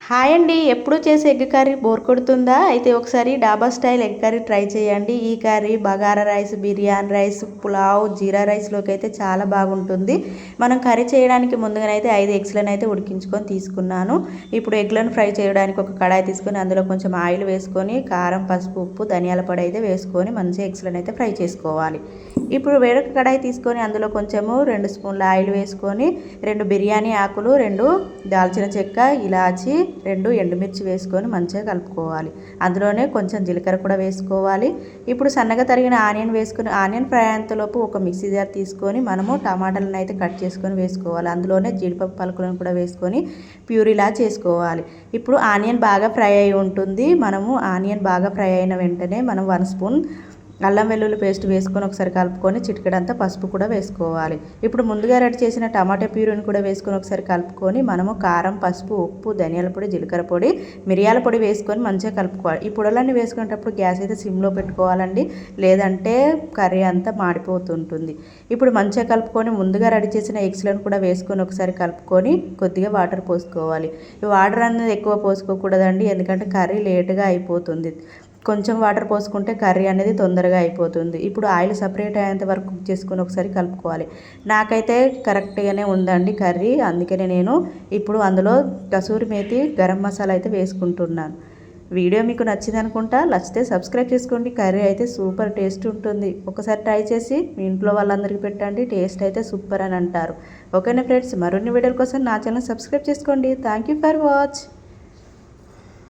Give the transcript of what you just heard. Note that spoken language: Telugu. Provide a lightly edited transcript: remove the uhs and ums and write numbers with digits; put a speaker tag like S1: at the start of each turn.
S1: హాయ్ అండి. ఎప్పుడు చేసే ఎగ్ కర్రీ బోర్ కొడుతుందా? అయితే ఒకసారి డాబా స్టైల్ ఎగ్ కర్రీ ట్రై చేయండి. ఈ curry bagara rice, biryani rice, pulao, jeera రైస్లోకి అయితే చాలా బాగుంటుంది. మనం కర్రీ చేయడానికి ముందుగానైతే 5 ఎగ్స్లను అయితే ఉడికించుకొని తీసుకున్నాను. ఇప్పుడు ఎగ్లను ఫ్రై చేయడానికి ఒక కడాయి తీసుకొని అందులో కొంచెం ఆయిల్ వేసుకొని కారం, పసుపు, ఉప్పు, ధనియాల పొడి అయితే వేసుకొని మంచిగా ఎగ్స్లను అయితే ఫ్రై చేసుకోవాలి. ఇప్పుడు వేరొక కడాయి తీసుకొని అందులో కొంచెము 2 స్పూన్ల ఆయిల్ వేసుకొని 2 బిర్యానీ ఆకులు, 2 దాల్చిన చెక్క, ఇలాచి, 2 ఎండుమిర్చి వేసుకొని మంచిగా కలుపుకోవాలి. అందులోనే కొంచెం జీలకర్ర కూడా వేసుకోవాలి. ఇప్పుడు సన్నగా తరిగిన ఆనియన్ వేసుకొని ఆనియన్ ఫ్రై అయ్యేంతలోపు ఒక మిక్సీ జార్ తీసుకొని మనము టమాటాలను అయితే కట్ చేసుకొని వేసుకోవాలి. అందులోనే జీడిపప్పు పలుకులను కూడా వేసుకొని ప్యూరీలా చేసుకోవాలి. ఇప్పుడు ఆనియన్ బాగా ఫ్రై అయి ఉంటుంది. మనము ఆనియన్ బాగా ఫ్రై అయిన వెంటనే మనం 1 స్పూన్ అల్లం వెల్లుల్లి పేస్ట్ వేసుకొని ఒకసారి కలుపుకొని చిటికెడంతా పసుపు కూడా వేసుకోవాలి. ఇప్పుడు ముందుగా రెడీ చేసిన టమాటా ప్యూరీని కూడా వేసుకొని ఒకసారి కలుపుకొని మనము కారం, పసుపు, ఉప్పు, ధనియాల పొడి, జీలకర్ర పొడి, మిరియాల పొడి వేసుకొని మంచిగా కలుపుకోవాలి. ఈ పొడులన్నీ వేసుకునేటప్పుడు గ్యాస్ అయితే సిమ్లో పెట్టుకోవాలండి, లేదంటే కర్రీ అంతా మాడిపోతుంటుంది. ఇప్పుడు మంచిగా కలుపుకొని ముందుగా రెడీ చేసిన ఎగ్స్లను కూడా వేసుకొని ఒకసారి కలుపుకొని కొద్దిగా వాటర్ పోసుకోవాలి. ఈ వాటర్ అనేది ఎక్కువ పోసుకోకూడదండి, ఎందుకంటే కర్రీ లేటుగా అయిపోతుంది. కొంచెం వాటర్ పోసుకుంటే కర్రీ అనేది తొందరగా అయిపోతుంది. ఇప్పుడు ఆయిల్ సపరేట్ అయ్యేంత వరకు కుక్ చేసుకొని ఒకసారి కలుపుకోవాలి. నాకైతే కరెక్ట్గానే ఉందండి కర్రీ, అందుకనే నేను ఇప్పుడు అందులో కసూరి మేతి, గరం మసాలా అయితే వేసుకుంటున్నాను. వీడియో మీకు నచ్చింది అనుకుంటా. నచ్చితే సబ్స్క్రైబ్ చేసుకోండి. కర్రీ అయితే సూపర్ టేస్ట్ ఉంటుంది. ఒకసారి ట్రై చేసి మీ ఇంట్లో వాళ్ళందరికీ పెట్టండి, టేస్ట్ అయితే సూపర్ అని అంటారు. ఓకేనా ఫ్రెండ్స్, మరిన్ని వీడియోల కోసం నా ఛానల్ సబ్స్క్రైబ్ చేసుకోండి. Thank you for watch.